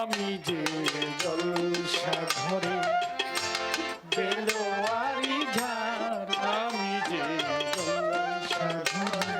আমি যে জলসা ঘরে বেলোয়ারি ঝাড়, আমি যে জলসা ঘরে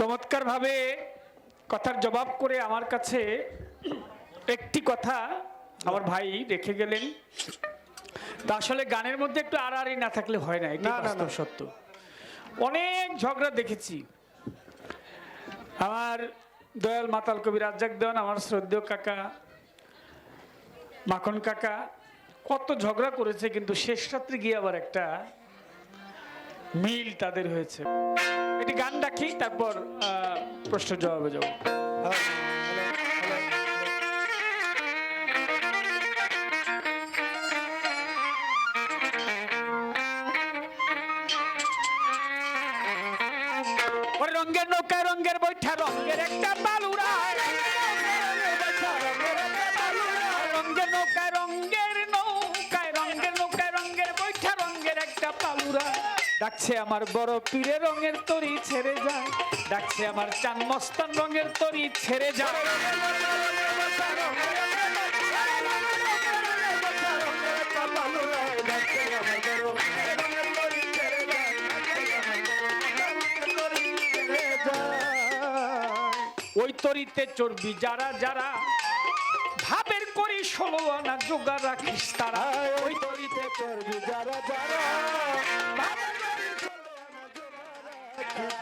চমৎকার ভাবে কথার জবাব করে আমার কাছে একটি কথা আমার ভাই রেখে গেলেন। তা আসলে গানের মধ্যে একটু আড়াআড়ি না থাকলে হয় না, এটা বাস্তব সত্য। অনেক ঝগড়া দেখেছি। আমার দয়াল মাতাল কবি রাজ্জাক দেওয়ান, আমার শ্রদ্ধেয় কাকা মাখন কাকা কত ঝগড়া করেছে, কিন্তু শেষ রাত্রে গিয়ে আবার একটা মিল তাদের হয়েছে। এটি গান রাখি, তারপর প্রশ্ন জবাবে যাব। রঙের নৌকা রঙের বৈঠা রঙের একটা বালুরা, রঙের নৌকায় রঙের নৌকায় রঙের নৌকায় রঙের বৈঠা রঙের একটা পালুরা। ডাকছে আমার বড় পীরে রঙের তরি ছেড়ে যায়, ডাকছে আমার চান মস্তান রঙের তরি ছেড়ে যায়। ওই তরিতে চর্বি যারা যারা ভাবের করি 16 আনা জোগাড় রাখিস তারা। ওই তরিতে চর্বি যারা যারা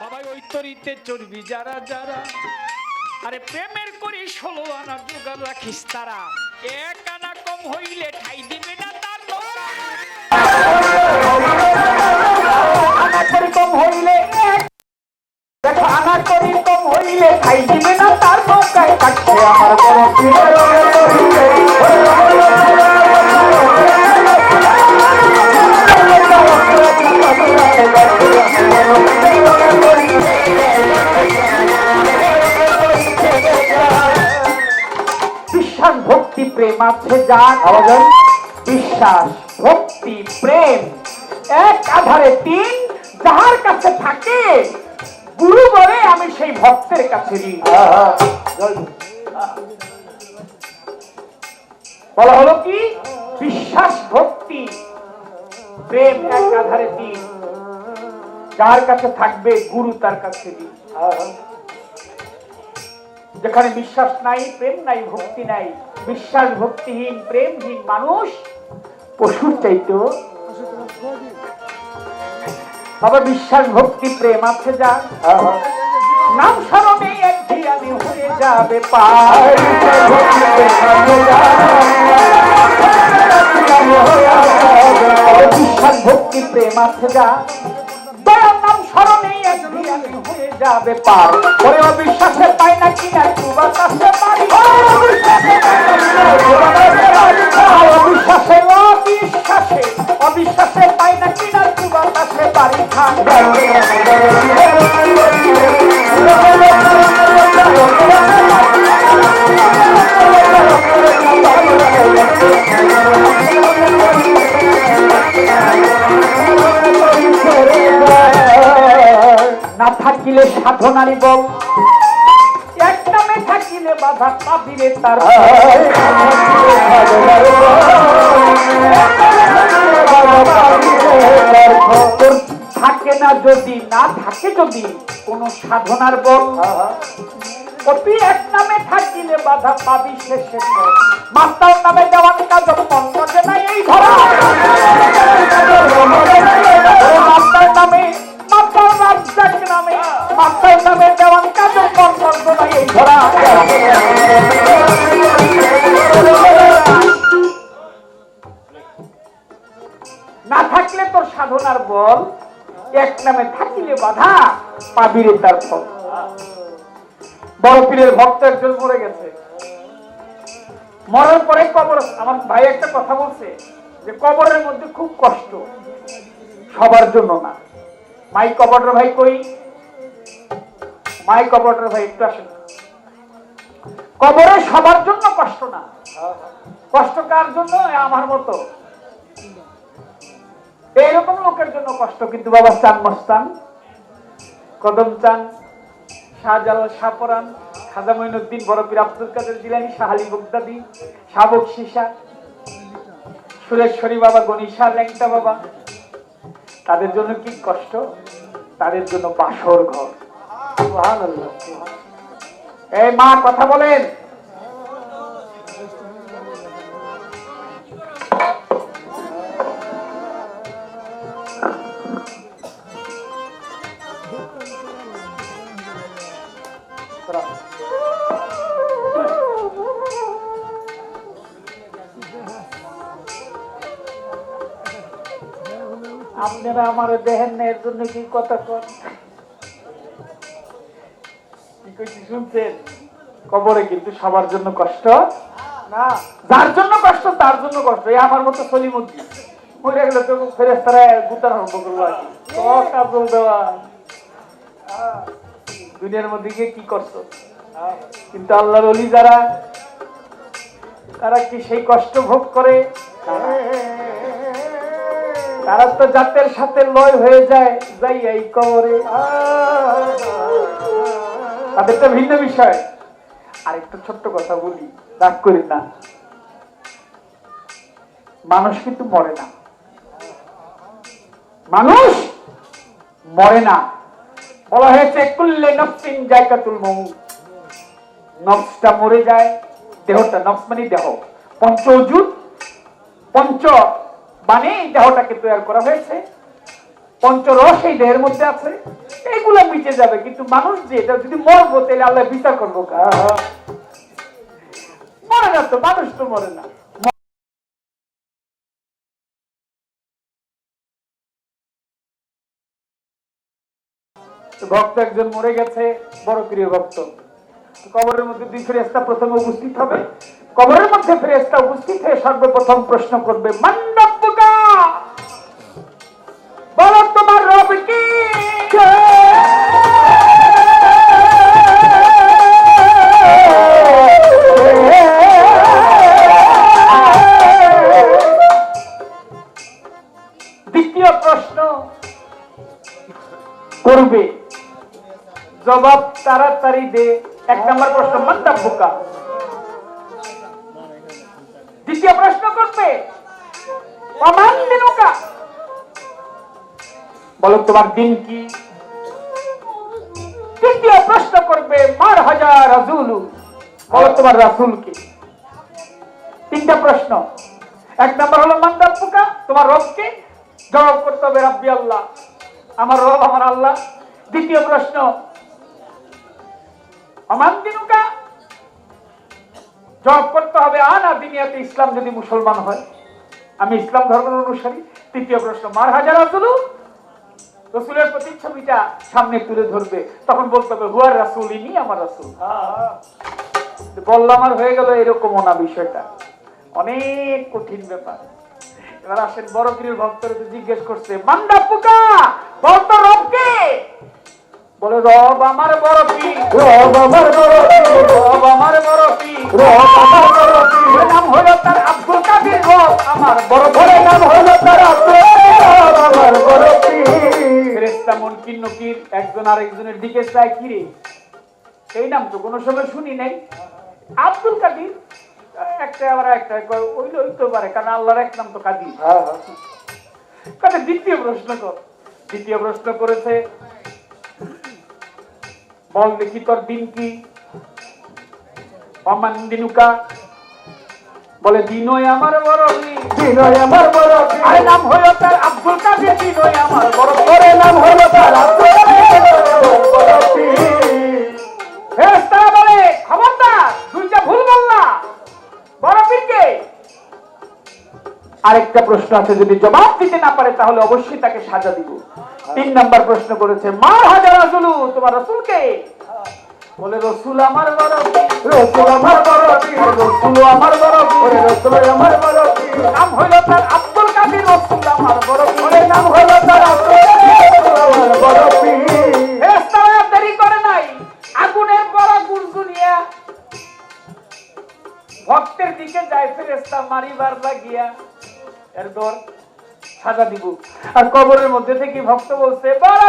বাবা, ওই তরিতে চর্বি যারা যারা আরে প্রেমের করি 16 আনা জোগাড় রাখিস তারা। 1 আনা কম হইলে ঠাই দিবে না তার আনা করি কম হইলে, দেখো আনা করি কম হইলে ঠাই দিবে না তার নৌকায়। থাকছে আমার বড় পীরে রঙের তরি বিশ্বাস ভক্তি প্রেম আছে যার, বিশ্বাস ভক্তি প্রেম এক আধারে 3, যাহার কাছে থাকে গুরু বলে আমি সেই ভক্তের কাছে ঋণী। বলা হলো কি বিশ্বাস ভক্তি প্রেম এক আধারে 3, যার কাছে থাকবে গুরু তার কাছে ঋণী। যেখানে বিশ্বাস নাই, প্রেম নাই, ভক্তি নাই, বিশ্বাস ভক্তিহীন প্রেমহীন মানুষ পশুর চাইতো। বাবা বিশ্বাস ভক্তি প্রেম আছে যার, নাম স্মরণে একদিন আমি হয়ে যাবে পার। বিশ্বাস ভক্তি প্রেম আছে যার, দয়ার নাম স্মরণে একদিন আমি হয়ে যাবে পার। ওরে অবিশ্বাসে পাই না কিনা একটু বাতাসে পারি, অবিশ্বাসে অবিশ্বাসে অবিশ্বাসে পাই না কিনা একটু বাতাসে পারি। না থাকিলে সাধনারি বল, এক নামে থাকিলে বাধা পাবিরে তার। থাকে না যদি, না থাকে যদি কোন সাধনার বল, অতি এক নামে থাকিলে বাধা পাবি শেষে। মাস্টার নামে দেওয়ান কাজ মন্দ যে নাই এই ধরা, মাস্টার নামে মাস্টার রাজ্জাক নামে মাস্টার নামে দেওয়ান কাজ মন্দ নাই এই ধরা। না থাকলে তোর দিকে বাধা, পাবিরে তার ফল। বড় পীরের ভক্ত একজন মরে গেছে, মরার পরে কবর, আমার ভাই একটা কথা বলছে যে কবরের মধ্যে খুব কষ্ট, সবার জন্য না। মাই কবরের ভাই কই, মাই কবরের ভাই একটু আসেন। কবরে সবার জন্য কষ্ট না, কষ্ট কার জন্য? আমার মতো এইরকম লোকের জন্য কষ্ট। কিন্তু বাবা চান মস্তান, কদম চান, শাহজালাল, শাহপরান, খাজা মঈনুদ্দিন, বড় পীর আব্দুল কাদের জিলানী, শাহ আলী বগদাদি, শাহ বকশিশা, সুরেশ্বরী বাবা, গণি শাহ, ল্যাংটা বাবা, তাদের জন্য কি কষ্ট? তাদের জন্য বাসর ঘর। সুবহানাল্লাহ। এই মা কথা বলেন। আপনারা আমার দেখেন না, এর জন্য কি কথা কন? শুনছেন? কবরে কিন্তু সবার জন্য কষ্ট না, যার জন্য কষ্ট তার জন্য কষ্ট। এই আমার মতো সলিমুদ্দিন মরে গেলে তো ফেরেশতারা গুতার আরম্ভ করলো আর কি, কাজল দেওয়া দুনিয়ার মধ্যে গিয়ে কি করছো। কিন্তু আল্লাহর ওলি যারা, তারা কি সেই কষ্ট ভোগ করে? তারা তো জাতের সাথে লয় হয়ে যায়, যাই এই কবরে। তাদের তো ভিন্ন বিষয়। আরেকটা ছোট্ট কথা বলি, রাগ করি না। মানুষ কিন্তু মরে না, মানুষ মরে না। বলা হয়েছে কুল্লে নফসিন যায়কাতুল মউত, নফসটা মরে যায়, দেহটা, নফস মানে দেহ, পঞ্চ ওজুদ, পঞ্চ মানে দেহটাকে তৈরি করা হয়েছে, পঞ্চরস এই দেহের মধ্যে আছে, এইগুলো মিটে যাবে। কিন্তু মানুষ যে এটা যদি মরবো, তাহলে আল্লাহ বিচার করবো। মরে না তো, মানুষ তো মরে না। ভক্ত একজন মরে গেছে, বড় প্রিয় ভক্ত। কবরের মধ্যে দুই ফেরেশতা প্রথমে উপস্থিত হবে। কবরের মধ্যে ফেরেশতা উপস্থিত হয়ে সর্বপ্রথম প্রশ্ন করবে, মান রব্বুকা, বলো তোমার রব কি? দ্বিতীয় প্রশ্ন করবে, জবাব তাড়াতাড়ি দে। এক নম্বর প্রশ্ন মান রব্বুকা। দ্বিতীয় প্রশ্ন করবে ওমান দিনুকা, বলো তোমার দিন কি? তৃতীয় প্রশ্ন করবে মার হাজার রাসূলু, বলো তোমার রাসূল কি? তিনটা প্রশ্ন। এক নম্বর হলো মান রব্বুকা, তোমার রব কে? জবাব করতে হবে রাব্বি আল্লাহ, আমার রব আমার আল্লাহ। দ্বিতীয় প্রশ্ন ওমান দিনুকা, জবাব করতে হবে আনা দিনিয়াতে ইসলাম, যদি মুসলমান হয় আমি ইসলাম ধর্মের অনুসারী। তৃতীয় প্রশ্ন মার হাজার রাসূলু, রাসূলের প্রতিচ্ছবিটা সামনে তুলে ধরবে, তখন বলতে হবে হুয়ার রাসূল, ইনি আমার রাসূল। বললাম আর হয়ে গেল, এরকমও না, বিষয়টা অনেক কঠিন ব্যাপার। এবার আসেন, বড় পীরের ভক্তরা তো জিজ্ঞেস করছে মান রব্বুকা, বল তো রব কে? বলে রব আমার বড় পীর, রব আমার বড় পীর, রব আমার বড় পীর, রব আমার বড় পীর, নাম হলো তার আব্দুল কাদের, রব আমার বড় পীর, নাম হলো তার আব্দুল কাদের, আমার বড় পীর। ফেরেশতা মুনকির নকির একজন আরেকজনের দিকে চায়, কি রে এই নাম তো কোনো সময় শুনি নাই, আব্দুল কাদের। একটা আবার একটা ওই হইতে পারে, কারণ আল্লাহর এক নাম তো কাদের। কাদের দ্বিতীয় প্রশ্ন কর। দ্বিতীয় প্রশ্ন করেছে, বল দেখি তোর দিন কি? অমান দিনুকা, বলে দিনই আমার বড় পীর, দিনই আমার বড় পীর, আরে নাম হলো তার আব্দুল কাদের, দিনই আমার বড় পীর, নাম হলো তার আব্দুল কাদের, বড় পীর। ফেরেশতারা বলে খবরদার, দুইটা ভুল বললা, বড় পীর কে? আরেকটা প্রশ্ন আছে, যদি জবাব দিতে না পারে তাহলে অবশ্যই তাকে সাজা দিব। 3 নাম্বার প্রশ্ন করেছে মা হাজার রাসূলু তোমার রাসূলকে বলে রসুল আমার বড় রসুল আমার বড় রসুল আমার বড় রসুল আমার বড় নাম হইল তার আব্দুল কাদের রসুল আমার বড় নাম হইল তার আব্দুল কাদের বড় ফেরেশতারা দেরি করে নাই আগুনের বড় গুনগুনিয়া ভক্তের দিকে যায় ফেরেশতা মারিবার লাগিয়া এর দর সাজা দিব আর কবরের মধ্যে থেকে ভক্ত বলছে বড়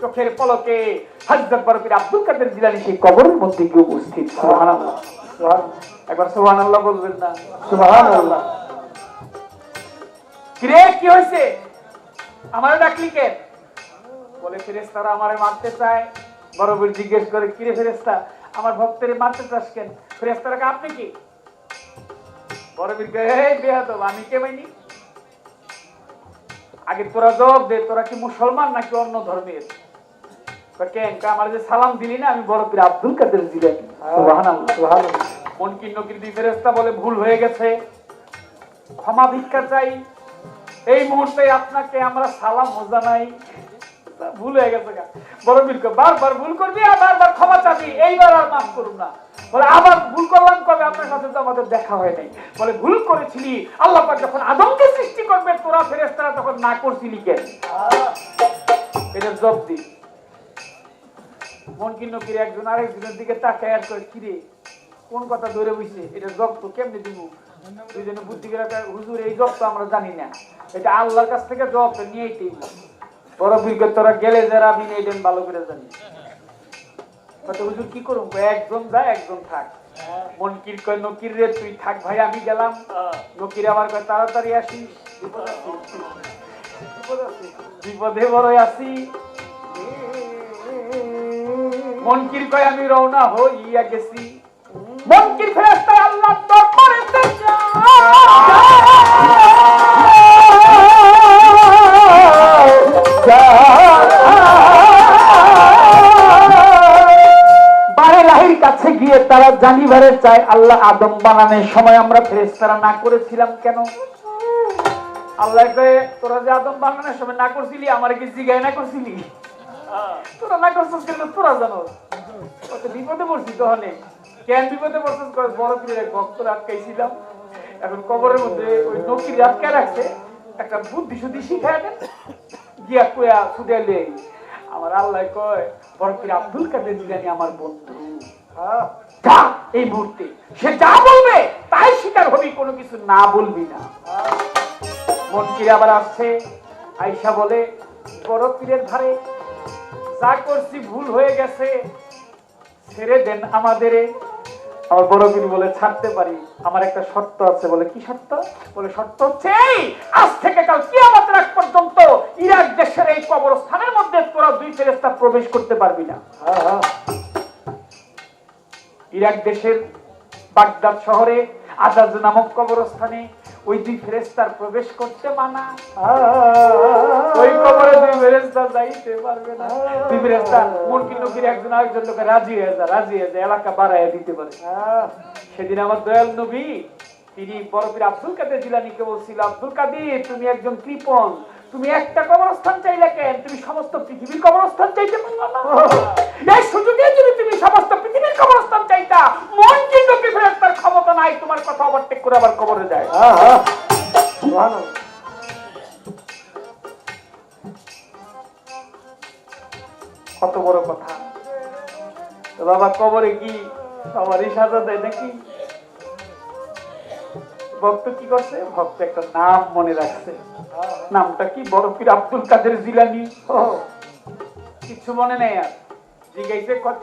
চোখের পলকে হযরত বড় পীর আব্দুল কাদের জিলানী সেই কবরের মধ্যে গিয়ে উপস্থিত। সুবহানাল্লাহ, একবার সুবহানাল্লাহ বলবেন না? সুবহানাল্লাহ। কিরে কি হইছে? আমারে ডাকলি কেন? বলে ফেরেশতারা আমারে মারতে চায়। বড় পীর জিজ্ঞেস করে কিরে ফেরেশতা আমার ভক্তরে মারতে চাস কেন? ফেরেশতারা কে আপনি কি? বড় পীর কয় এই বেয়াদব আমি কে মাইনি? আগে তোরা জবাব দে তোরা কি মুসলমান নাকি অন্য ধর্মের? কেন আমার যে সালাম দিলি না আমি বড় পীর আব্দুল কাদের জিলানী। সুবহানাল্লাহ, সুবহানাল্লাহ। মুনকির নকির দুই ফেরেশতা বলে ভুল হয়ে গেছে, ক্ষমা ভিক্ষা চাই। এই মুহূর্তে আপনাকে আমরা সালাম জানাই, ভুল হয়ে গেছে। বড় পীর বারবার ভুল করবি আর বারবার ক্ষমা চাবি, এইবার আর মাফ করুন না। বলে আবার ভুল করলাম কবে? আপনার সাথে তো আমাদের দেখা হয় নাই। বলে ভুল করেছিলি আল্লাহ পাক যখন আদমকে সৃষ্টি করবে তোরা ফেরেশতারা তখন না করছিলি কেন? এটা জবাব দি। মুনকির নকির একজন আরেকজনের দিকে তাকায় আর কয় কিরে কোন কথা ধরে বইছে? এটা জবাব তো কেমনে দিব? দুইজনে বুদ্ধি করে হুজুর এই জবাব তো আমরা জানি না, এটা আল্লাহর কাছ থেকে জবাবটা নিয়েইতেই। বড় পীর তোরা গেলে যারা আমি এইটা ভালো করে জানি। হুজুর কি করুম? একজন যায় একজন থাক। মুনকির কয় নকির রে তুই থাক ভাই আমি গেলাম। নকির আবার কয় তাড়াতাড়ি আসিস, বিপদে বড়ই আছি। মুনকির কয় আমি রওনা হইয়া গেছি। মুনকির ফেরেশতা আল্লাহর দরবারেতে বারেলাহির কাছে গিয়ে তারা জানিবারে চায় আল্লাহ আদম বানানোর সময় আমরা ফেরেশতারা না করেছিলাম কেন? আল্লাহ কয়ে তোরা যে আদম বানানোর সময় না করছিলি আমার কি জিগায় না করছিলি? তোরা না করছিস কেন? তোরা জানো কত বিপদে পড়ছি। তখন কেন বিপদে পড়ছিস? বড় পীরের এক ভক্তর আটকাইছিলাম, এখন কবরের মধ্যে ওই নকির আটকায় রাখছে, একটা বুদ্ধি শুদ্ধি শিখায় দেন গিয়া কয়া ছুটাইলে। আমার আল্লাহ কয় বড় পীর আব্দুল কাদের জিলানী আমার বন্ধু, যা এই মুহূর্তে সে যা বলবে তাই স্বীকার হবি, কোনো কিছু না বলবি না। মুনকির আবার আসছে, আয়েশা বলে বড় পীরের ধারে যা করছি ভুল হয়ে গেছে, ছেড়ে দেন আমাদের। আমার বড় পীর বলে ছাড়তে পারি, আমার একটা শর্ত আছে। বলে কি শর্ত? বলে শর্ত হচ্ছে আজ থেকে কাল কিয়ামতের আগ পর্যন্ত ইরাক দেশের এই কবরস্থানের মধ্যে তোরা দুই ফেরেশতা প্রবেশ করতে পারবি না। ইরাক দেশের বাগদাদ শহরে আদাজ নামক কবরস্থানে ওই দুই ফেরেশতার প্রবেশ করতে মানা। ওই কবরে দুই ফেরেশতা যাইতে পারবে না। দুই ফেরেশতা মুনকির নকির একজন আরেকজন লোকে রাজি হয়ে যায় এলাকা বাড়াইয়া দিতে পারে। সেদিন আমার দয়াল নবী তিনি বড় পীর আব্দুল কাদের জিলানীকে বলছিল, আব্দুল কাদের তুমি একজন কৃপণ, তুমি একটা কবরস্থান চাইলে কেন? তুমি সমস্ত পৃথিবীর কবরস্থান চাইতে পারলা না? এই সুযোগে যদি তুমি সমস্ত পৃথিবীর কবরস্থান চাইতা, মুনকির নকির ফেরেশতার ক্ষমতা নাই তোমার কথা ওভারটেক করে আবার কবরে যায়। কত বড় কথা। তো বাবা কবরে কি সবারই সাজা দেয় নাকি? ভক্ত কি করছে? ভক্ত একটা নাম মনে রাখছে। নামটা কি? বড় পীর আব্দুল কাদের জিলানী। কিছু মনে নেই আর। জিজ্ঞাসা কত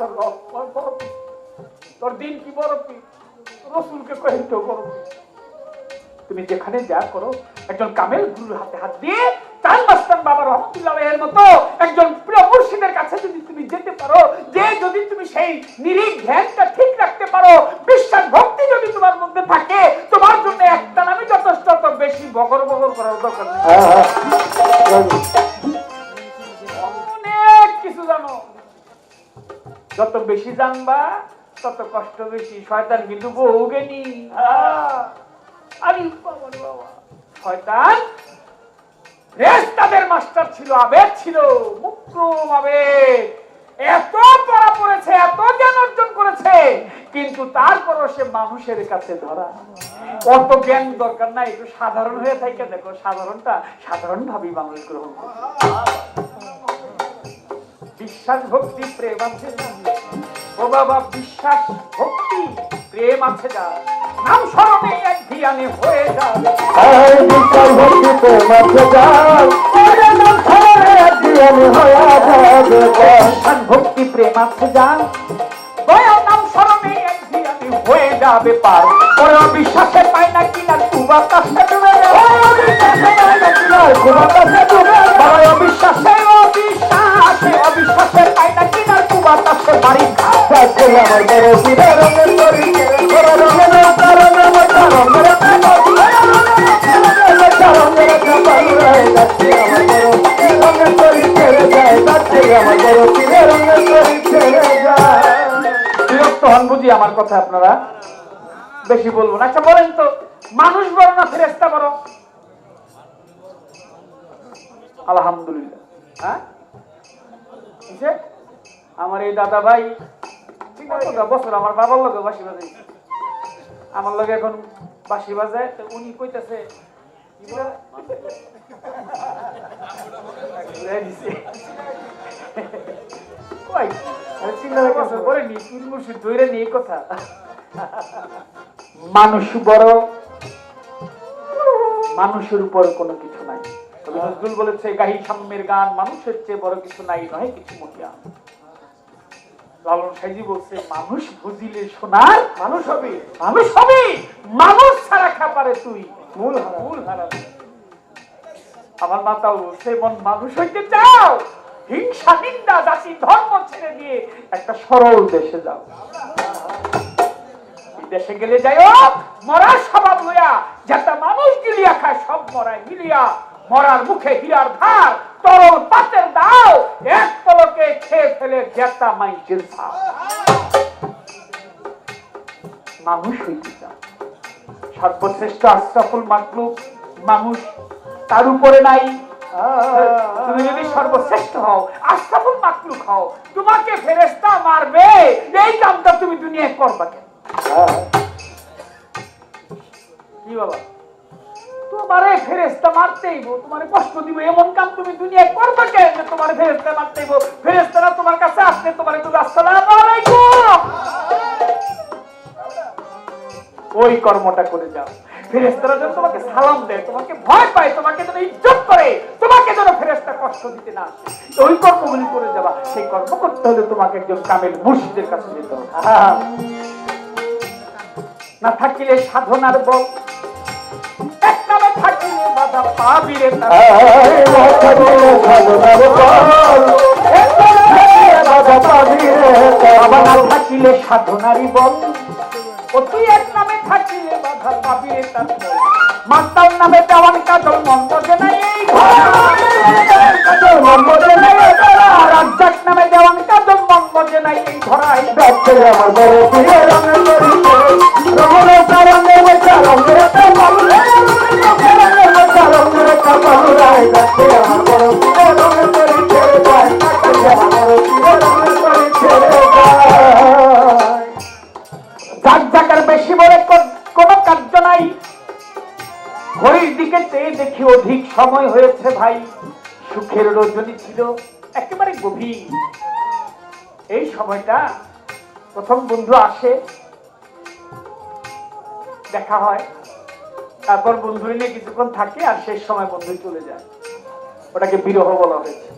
তোর দিন কি? বড় পীর রসুলকে কহেন তো বড় পীর। তুমি যেখানে যা করো একজন কামেল গুরুর হাতে হাত দিয়ে চান মাস্তান বাবা রহমতুল্লাহ এর মতো একজন প্রিয় মুর্শিদের কাছে যদি তুমি যেতে পারো, যে যদি তুমি সেই নিরিখ ধ্যানটা ঠিক রাখতে পারো, বিশ্বাস ভক্তি যদি তোমার মধ্যে থাকে, তোমার জন্য একটা নামই যথেষ্ট, তো বেশি বগর বগর করার দরকার নেই। যত বেশি জানবা তত কষ্ট বেশি। শয়তান কিন্তু বহু জ্ঞানী। আরে বাবা রে বাবা, শয়তান রেস্তাদের মাস্টার ছিল, আবেগ ছিল, মুক্রম আবেগ। এত পড়া পড়েছে, এত জ্ঞান অর্জন করেছে, কিন্তু তারপরও সে মানুষের কাছে ধরা। অত জ্ঞান দরকার নাই, একটু সাধারণ হয়ে থাকে দেখো, সাধারণটা সাধারণ ভাবেই মানুষ গ্রহণ করে। বিশ্বাস ভক্তি প্রেম আছে ও বাবা, বিশ্বাস ভক্তি প্রেম আছে যা, নাম স্মরণে এক ধ্যানে হয়ে যাবে। বিশ্বাস ভক্তি প্রেম আছে যা, নাম স্মরণে এক ধ্যানে হয়ে যাবে। বিশ্বাস ভক্তি প্রেম আছে যা, দয়াল নাম স্মরণে এক ধ্যানে হয়ে যাবে পার। ওরে বিশ্বাসে পায় না কিনা তুবা কাছে ডুবে যাবে। অবিশ্বাসে অবিশ্বাসে অবিশ্বাসে পায় না কিনা তুবা কাছে বাড়ি যাচ্ছে আমার বড় পীরের রঙের তরি, বড় রঙের রঙের মতো রঙের যাচ্ছে আমার বড় রঙের তরি ছেড়ে যায়, যাচ্ছে আমার বড় পীরের রঙের তরি ছেড়ে যায়। বিরক্ত হন বুঝি আমার কথা আপনারা? বেশি বলবো না। আচ্ছা বলেন তো, মানুষ বড় না ফেরেশতা বড়? আলহামদুলিল্লাহ। হ্যাঁ, আমার এই দাদা ভাই বছর আমার বাবার লগে বাঁশি বাজাই, আমার লগে এখন বাঁশি বাজায়। তো উনি কইতেছে মানুষ বড়, মানুষের উপর কোনো কিছু নাই। তবে নজরুল বলেছে, গাহি সাম্যের গান, মানুষের চেয়ে বড় কিছু নাই, নয় কিছু মহিয়া। লালন সাইজি বলছে, মানুষ বুঝিলে সোনার মানুষ হবে, মানুষ হবে, মানুষ ছাড়া খাপারে তুই মূল হারা, মূল হারাবি। আমার মাতাও বলছে, মন মানুষ হইতে চাও, হিংসা নিন্দা জাতি ধর্ম ছেড়ে দিয়ে একটা সরল দেশে যাও। দেশে গেলে যাই মরার স্বভাব লইয়া, যাতে মানুষ গিলিয়া খায় সব মরায় মিলিয়া, মরার মুখে হীরার ধার, তরল পাতের দাও, এক পলকে খেয়ে ফেলে জেতা মাইজের ভাব। মানুষ হইতে চাও, সর্বশ্রেষ্ঠ আশরাফুল মাখলুক মানুষ, তার উপরে নাই। তুমি যদি সর্বশ্রেষ্ঠ হও, আশরাফুল মাখলুক হও, তোমাকে ফেরেশতা মারবে, এই কামটা তুমি দুনিয়ায় করবা কেন? কি বাবা, তোমারে ফেরেশতা মারতেইব, তোমারে কষ্ট দিব, এমন কাম তুমি দুনিয়ায় করবে কেন যে তোমারে ফেরেশতা মারতেইব? ফেরেশতারা তোমার কাছে আসলে তোমারে তুমি আসসালামু আলাইকুম, ওই কর্মটা করে যাও। ফেরেশতারা যেন তোমাকে সালাম দেয়, তোমাকে ভয় পায়, তোমাকে যেন ইজ্জত করে, তোমাকে যেন ফেরেশতা কষ্ট দিতে না আসে, ওই কর্মগুলি করে যাবা। সেই কর্ম করতে হলে তোমাকে একজন কামেল মুর্শিদের কাছে যেতে হবে। না থাকিলে সাধনার বল, এক নামে থাকিলে বাধা পাবি রে না থাকিলে সাধনারই বল, ও তুই এক নামে থাকিলে বাধা পাবি রে তার বল। মাস্টার নামে দেওয়ান কাজল মন্দ যে নাই এই রাজ্জাক নামে দেওয়ান কাজল মন্দ যে নাই এই ধরাই। যাচ্ছে আমার বড় পীরের রঙের তরি, রঙের রঙের মতো রঙের যাচ্ছে আমার বড় পীরের রঙের তরি ছেড়ে যায়, যাচ্ছে আমার বড় পীরের রঙের তরি ছেড়ে যায়। ঝাঁকঝাঁকার বেশি বলে কোন কার্য নাই, ঘড়ির দিকে চেয়ে দেখি অধিক সময় হয়েছে ভাই। সুখের রজনী ছিল একেবারে গভীর। এই সময়টা প্রথম বন্ধু আসে, দেখা হয়, তারপর বন্ধু নিয়ে কিছুক্ষণ থাকে, আর শেষ সময় বন্ধু চলে যায়, ওটাকে বিরহ বলা হয়েছে।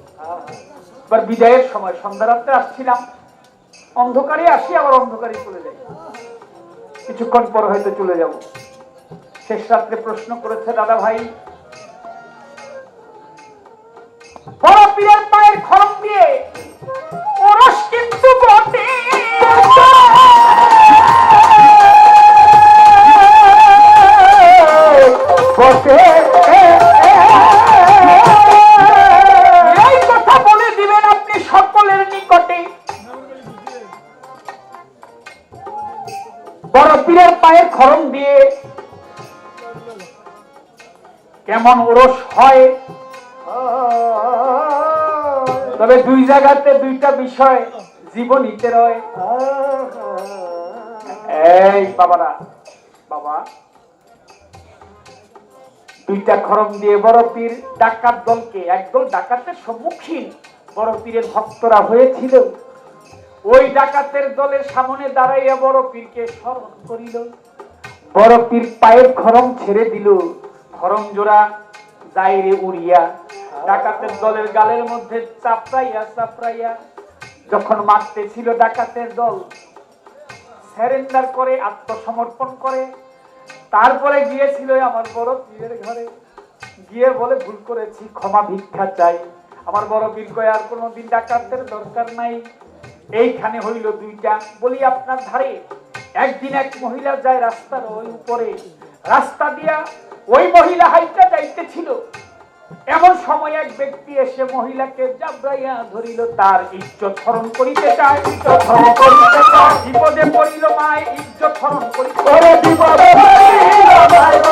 এবার বিদায়ের সময় সন্ধ্যা রাত্রে আসছিলাম, অন্ধকারে আসি, আবার অন্ধকারে চলে যাই, কিছুক্ষণ পর হয়তো চলে যাব। শেষ রাত্রে প্রশ্ন করেছে, দাদা ভাই, বড় পীরের পায়ের খরম দিয়ে ওরস কিন্তু বটে, এই কথা বলে দিবেন আপনি সকলের নিকটে। এমন ওরস হয়, তবে দুই জায়গাতে দুইটা বিষয় জীবনীতে রয়। এই বাবারা, বাবা, দুইটা খরম দিয়ে বড় পীর ডাকাত দলকে, একদল ডাকাতের সম্মুখীন বড় পীরের ভক্তরা হয়েছিল। ওই ডাকাতের দলের সামনে দাঁড়াইয়া বড় পীরকে স্মরণ করিল। বড় পীর পায়ের খরম ছেড়ে দিল, খরম জোড়া যাইরে উড়িয়া ডাকাতের দলের গালের মধ্যে চাপড়াইয়া চাপড়াইয়া যখন মারতেছিল, ডাকাতের দল সারেন্ডার করে, আত্মসমর্পণ করে। তারপরে গিয়েছিল আমার বড় পীরের ঘরে, গিয়ে বলে ভুল করেছি, ক্ষমা ভিক্ষা চাই। আমার বড় পীর কয় আর কোনোদিন ডাকাতের দরকার নাই। এইখানে হইল দুইটা। বলি আপনার ধারে একদিন এক মহিলা যায় রাস্তার ওই উপরে, রাস্তা দিয়া ওই মহিলা হাইটা যাইতেছিল। এমন সময় এক ব্যক্তি এসে মহিলাকে জাবরাইয়া ধরিল, তার ইজ্জত হরণ করিতে চায়, ইজ্জত হরণ করিতে চায়। বিপদে পড়িল মায়, ইজ্জত হরণ করিতে চায়, বিপদে পড়িল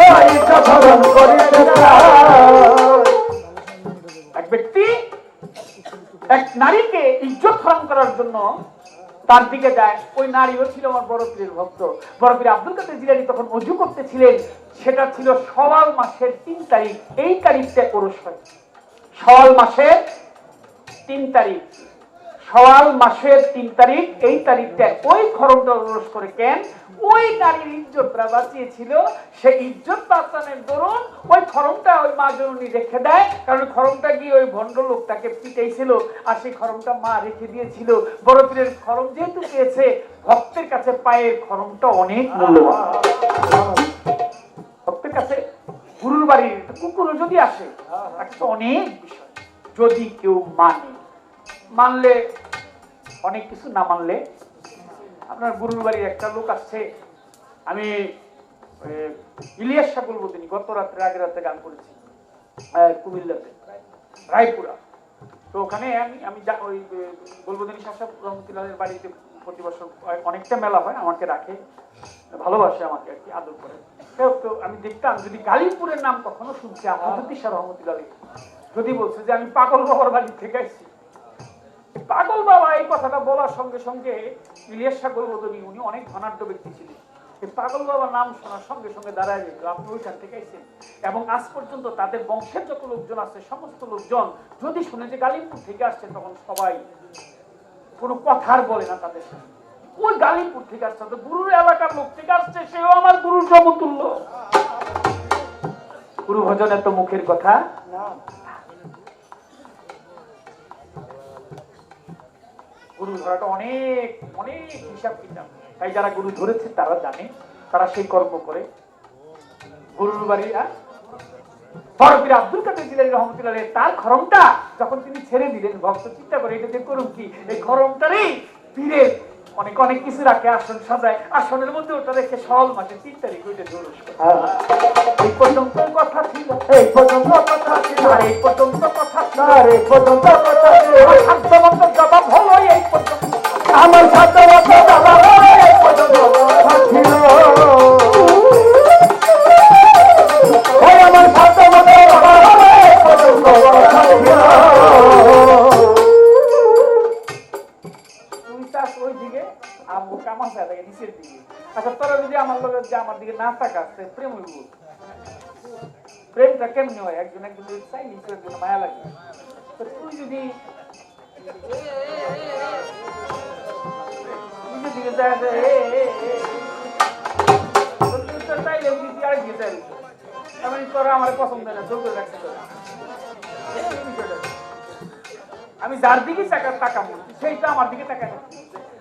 মায়, ইজ্জত হরণ করিতে চায়। এক ব্যক্তি এক নারীকে ইজ্জত হরণ করার জন্য তার দিকে যায়। ওই নারীও ছিল আমার বড় পীরের ভক্ত। বড় পীর আব্দুল কাদের জিলানী তখন ওযু করতেছিলেন। সেটা ছিল শাওয়াল মাসের 3 তারিখ। এই তারিখটা ওরস হয়, শাওয়াল মাসের 3 তারিখ। শাওয়াল মাসের 3 তারিখ, এই তারিখটা ওই খরমটা ওরস করে। কেন? ওই নারীর ইজ্জতটা বাঁচিয়েছিল, সেই ইজ্জত বাঁচানোর দরুন ওই খরমটা ওই মা জননী রেখে দেয়। কারণ খরমটা গিয়ে ওই ভণ্ড লোকটাকে পিটাইছিল, আর সেই খরমটা মা রেখে দিয়েছিল। বড় পীরের খরম যেহেতু পেয়েছে, ভক্তের কাছে পায়ের খরমটা অনেক মূল্যবান। ভক্তের কাছে গুরুর বাড়ির কুকুরও যদি আসে, একটা অনেক বিষয়। যদি কেউ মানলে অনেক কিছু, না মানলে, আপনার গুরুর বাড়ির একটা লোক আসছে। আমি ইলিয়াস শাকুল বলতেনি গত রাত্রে, আগের রাতে গান করেছি কুমিল্লাতে, রায়পুরা। তো ওখানে আমি ওই গোলবদিনী শাসক রহমতুল্লাহের বাড়িতে প্রতি বছর অনেকটা মেলা হয়, আমাকে রাখে, ভালোবাসে আমাকে আর কি, আদর করে। তো আমি দেখতাম, যদি গালিবপুরের নাম কখনো শুনছি, আহমদুদ্দিন শাহ রহমতুল্লাহ যদি বলছে যে আমি পাগল বাবার বাড়ি থেকে আসছি, পাগল বাবা এই কথাটা বলার সঙ্গে সঙ্গে ইলিয়াস শাহ গোলবদনী, উনি অনেক ধনাঢ্য ব্যক্তি ছিলেন, পাগল বাবার নাম শোনার সঙ্গে সঙ্গে দাঁড়ায় যেত, আপনি ওইখান থেকে আইছেন। এবং আজ পর্যন্ত তাদের বংশের যত লোকজন আছে, সমস্ত লোকজন যদি শুনে যে গালিবপুর থেকে আসছে, তখন সবাই কোনো কথার বলে না তাদের সাথে। ওই গালিবপুর থেকে আসছে, তো গুরুর এলাকার লোক থেকে আসছে, সেও আমার গুরুর সমতুল্য। গুরু ভজন এত মুখের কথা না। গুরু ধরাটা অনেক অনেক হিসাব কিতাব। তাই যারা গুরু ধরেছে তারা জানে, তারা সেই কর্ম করে। গুরুর বাড়ি বড় পীর আব্দুল কাদের জিলানী রহমতুল্লাহ তার খরমটা যখন তিনি ছেড়ে দিলেন, ভক্ত চিন্তা করে এটা যে করুন কি, এই খরমটারই পীরের অনেক অনেক কিছু রাখে, আসন সাজায়, আসনের মধ্যে ওটা রেখে শাওয়াল মাসের 3 তারিখ ওইটা জোরস করে। এই পর্যন্ত কথা ছিল, এই পর্যন্ত কথা ছিল, আর এই পর্যন্ত কথা ছিল, আর এই পর্যন্ত কথা ছিল। সাধ্যমতো জবাব হলো এই পর্যন্ত, আমার সাধ্যমতো জবাব হলো এই পর্যন্ত কথা ছিল। আমার সাধ্যমতো জবাব হলো এই পর্যন্ত কথা ছিল। ওই দিকে আমার থাকে নিচের দিকে। আচ্ছা, তোরা যদি আমার লোকের যে আমার দিকে না তাকাস, প্রেম হইব। প্রেমটা কেমনি হয়? একজন একজন চাই, নিচের জন্য মায়া লাগে। তুই যদি নিজের দিকে চাইলে আরেক দিকে চাইলে তোরা আমার পছন্দ না, যোগ্য রাখতে তোরা। আমি যার দিকে তাকাবো সেইটা আমার দিকে তাকাই।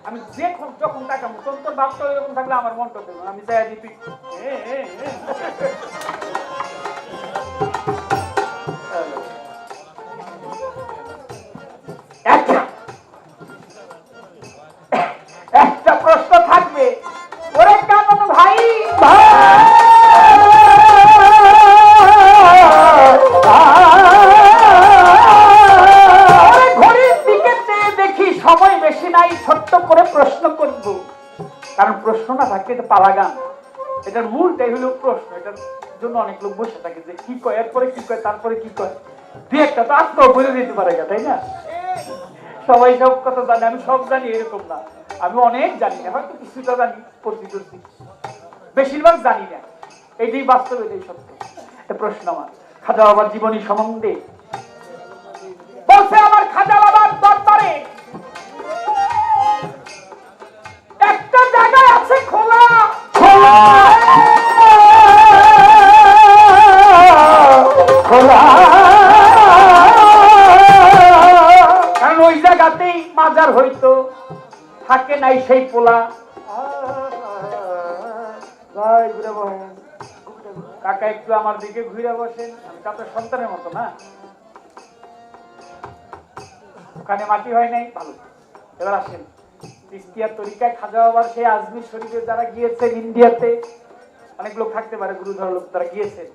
আমি যখন তাকাবো তখন তোর ভাবটা এরকম থাকলে আমার মনটা দেবো, আমি যাই দিবি। একটা প্রশ্ন থাকবে, ওরে কেমন ভাই সময় বেশি নাই, ছোট্ট করে প্রশ্ন করব। কারণ প্রশ্ন না থাকলে এটা পালা গান, এটার মূলটাই হলো প্রশ্ন। এটার জন্য অনেক লোক বসে থাকে যে কি কয়, এরপরে কি কয়, তারপরে কি কয়। দুই একটা তো আত্ম বলে দিতে পারে না, তাই না? সবাই সব কথা জানে, আমি সব জানি এরকম না। আমি অনেক জানি না, হয়তো কিছুটা জানি, পরিচিত, বেশিরভাগ জানি না। এটাই বাস্তব, এটাই সত্য। একটা প্রশ্ন আমার খাজা বাবার জীবনী সম্বন্ধে বলছে, আমার খাজা বাবার দরবারে একটা জায়গায় আছে খোলা খোলা খোলা, কারণ ওই জায়গাতেই মাজার হইতো, থাকে নাই সেই পোলা। ভাই ঘুরে বসেন কাকা, একটু আমার দিকে ঘুরে বসেন, আমি তো আপনার সন্তানের মতো না। ওখানে মাটি হয় নাই, ভালো। এবার আসেন চিশতিয়া তরিকায় খাজা বাবার সেই আজমির শরীফে যারা গিয়েছেন, ইন্ডিয়াতে অনেক লোক থাকতে পারে, গুরুধর লোক, তারা গিয়েছেন।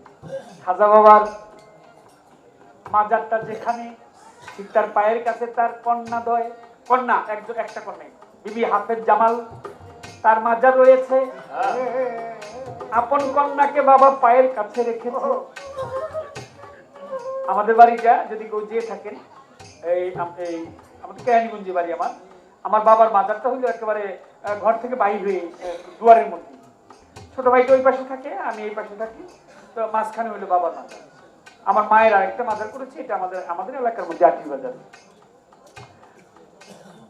খাজা বাবার মাজারটা যেখানে, ঠিক তার পায়ের কাছে তার কন্যা একটা কন্যা বিবি হাফেজ জামাল, তার মাজার রয়েছে। আপন কন্যাকে বাবা পায়ের কাছে রেখেছে। আমাদের বাড়িটা যদি কেউ যেয়ে থাকেন, এই আমাদের কেরানীগঞ্জে বাড়ি, আমার বাবার মাজারটা হইলো একেবারে ঘর থেকে বাইর হয়ে দুয়ারের মধ্যে। ছোট ভাইটা ওই পাশে থাকে, আমি এই পাশে থাকি, তো মাঝখানে হইলো বাবার মাজার। আমার মায়ের আরেকটা মাজার করেছে, এটা আমাদের এলাকার মধ্যে আটির বাজার,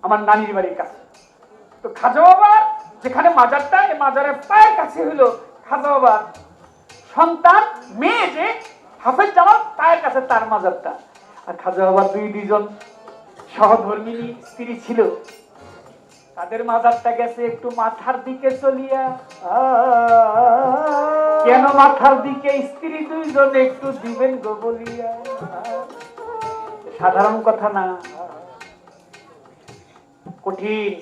আমার নানির বাড়ির কাছে। তো খাজা বাবার যেখানে মাজারটা, এই মাজারের পায়ের কাছে হইলো খাজা বাবার সন্তান মেয়ে যে হাফেজ জামাল, পায়ের কাছে তার মাজারটা। আর খাজা বাবার দুইজন সহধর্মিনী স্ত্রী ছিল, তাদের মাজারটা গেছে একটু মাথার দিকে চলিয়া। কেন মাথার দিকে? স্ত্রী দুইজন একটু দিবেন গো বলিয়া। সাধারণ কথা না, কঠিন।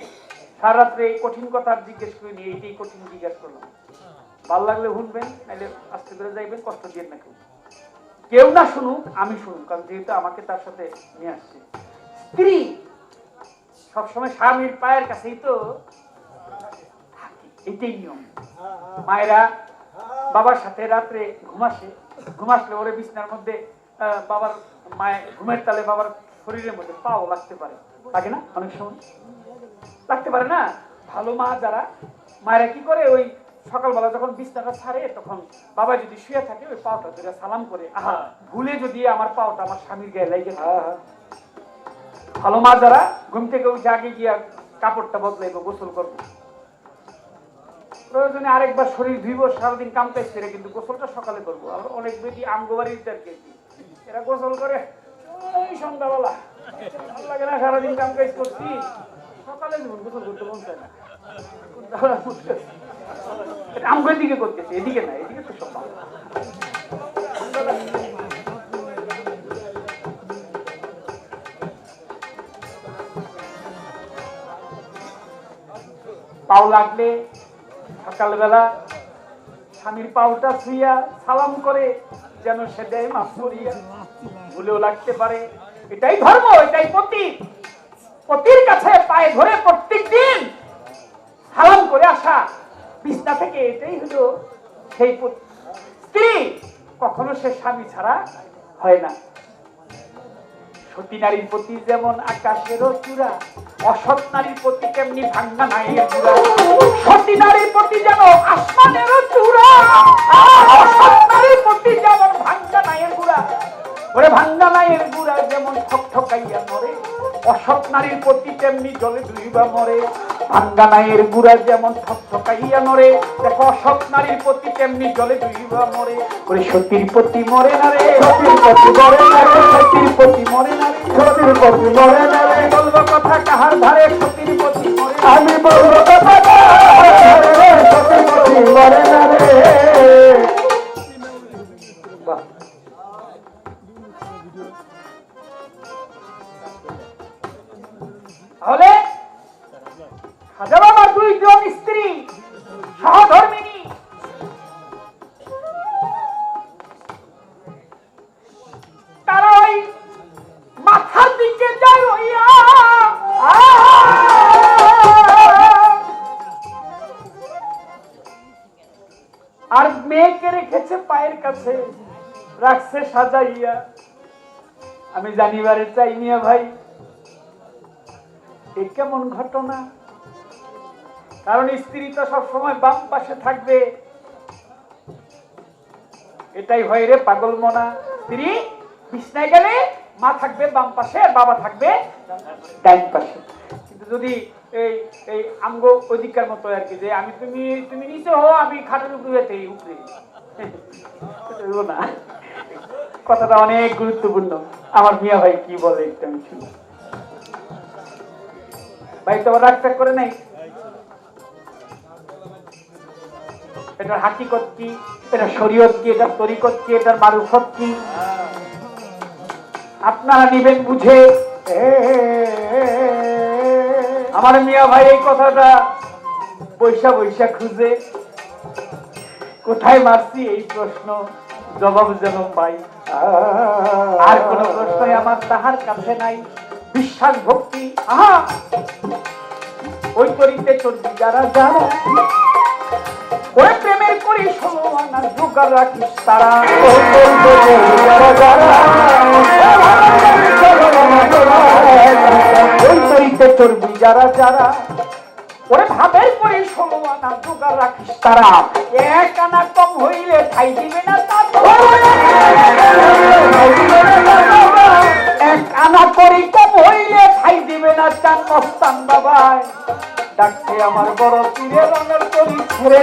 সারা রাত্রে এই কঠিন কথা জিজ্ঞেস করিনি, এইটাই কঠিন জিজ্ঞেস করলাম। ভাল লাগলে শুনবেন, নাহলে আস্তে করে যাইবেন, কষ্ট দিয়ে না। কেউ না শুনুক, আমি শুনুক, কারণ যেহেতু আমাকে তার সাথে নিয়ে আসছে। স্ত্রী সবসময় স্বামীর পায়ের কাছেই তো থাকে, এটাই নিয়ম। মায়েরা বাবার সাথে রাত্রে ঘুমাসলে ওরে বিছনার মধ্যে বাবার মায়ের ঘুমের তালে বাবার শরীরের মধ্যে পাও লাগতে পারে, লাগে না? অনেক সময় লাগতে পারে না? ভালো মা যারা, মায়েরা কি করে, ওই সকালবেলা যখন বিছনাটা ছাড়ে, তখন বাবা যদি শুয়ে থাকে, ওই পাওটা ধরে সালাম করে, আহা, ভুলে যদি আমার পাওটা আমার স্বামীর গায়ে লাগে। ভালো মা যারা ঘুম থেকে উঠে আগে গিয়া কাপড়টা বদলাইব, গোসল করবো, প্রয়োজনে আরেকবার শরীর ধুইব, সারাদিন কাম কাজ করে, কিন্তু গোসলটা সকালে করবো। আর অনেক বেশি আমগোবাড়ির এরা গোসল করে ওই সন্ধ্যাবেলা, ভালো লাগে না, সারাদিন কাম কাজ করছি, সকালে গোসল করতে মন চায় না। আমগোর দিকে করতেছে, এদিকে না, এদিকে তো সব পাও লাগলে সকালবেলা স্বামীর পাওটা ছুঁইয়া সালাম করে, যেন সে দেয় মাফ করিয়া। ভুলেও লাগতে পারে, এটাই ধর্ম, এটাই পতির কাছে পায়ে ধরে প্রত্যেক দিন সালাম করে আসা বিছনা থেকে, এটাই হলো সেই স্ত্রী। কখনো সে স্বামী ছাড়া হয় না। সতী নারীর প্রতি যেমন আকাশেরও চূড়া, অসৎ নারীর প্রতি কেমনি ভাঙ্গা নাইয়ের চূড়া। সতী নারীর প্রতি যেন আসমানেরও চূড়া, অসৎ নারীর প্রতি যেমন ভাঙ্গা নাইয়ের গুড়া। ওরে ভাঙ্গা নাইয়ের গুড়া যেমন ঠকঠকাইয়া মরে, অসৎ নারীর প্রতি তেমনি জলে ধুইবা মরে। ভাঙ্গা নাইয়ের গুড়া যেমন ঠকঠকাইয়া মরে, দেখো অসৎ নারীর প্রতি তেমনি জলে ধুইবা মরে। ওরে সতীর প্রতি মরে না রে, সতীর প্রতি মরে না রে, সতীর প্রতি মরে না রে, সতীর প্রতি মরে না রে। বলবো কথা কাহার ধারে, সতীর প্রতি মরে, আমি বলবো কথা কাহার ধারে, সতীর প্রতি মরে না রে। তাহলে খাজা বাবার দুইজন স্ত্রী সহধর্মিনী, তারা ওই মাথার দিকে যায় হইয়া, আর মেয়েকে রেখেছে পায়ের কাছে রাখছে সাজাইয়া। আমি জানিবারে চাই মিয়া ভাই এ কেমন ঘটনা, কারণ স্ত্রী তো সবসময় বাম পাশে থাকবে, এটাই হয় রে পাগল মনা। স্ত্রী বিছনায় গেলে মা থাকবে বাম পাশে আর বাবা থাকবে ডাইন পাশে। কিন্তু যদি এই এই আমগো অধিকার মতো আর কি, যে আমি তুমি তুমি নিচে হো আমি খাটের উপরে উপরে না, কথাটা অনেক গুরুত্বপূর্ণ। আমার মিয়া ভাই কি বলে একটু আমি শুনি। ভাই তোমার রাগটা করে নাই, এটার হাকিকত কি, এটা শরীয়ত কি, এটার তরিকত কি, এটার মারুফত কি, আপনারা নিবেন বুঝে। আমার মিয়া ভাই এই কথাটা বৈশা বৈশা খুঁজে, কোথায় মারছি এই প্রশ্ন জবাব যেন পাই। আর কোন প্রশ্নই আমার তাহার কাছে নাই। বিশ্বাস ভক্তি আহা ওই তরিতে চলবি যারা যারা, ওই প্রেমের করি ষোলো আনা জোগাড় রাখিস তারা। ওই তরিতে চলবি যারা যারা, ওরে ভাবের করে ষোলো আনা জোগাড় রাখিস তারা। এক আনা কম হইলে ঠাই দিবে না, এক আনা করি কম হইলে ঠাই দিবে না চান মস্তান বাবায়। ডাকছে আমার বড় পীরে রঙের তরি ছেড়ে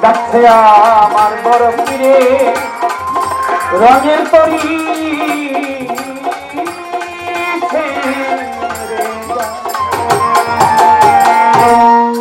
ডাকছে আমার বড় পীরে রঙের তরি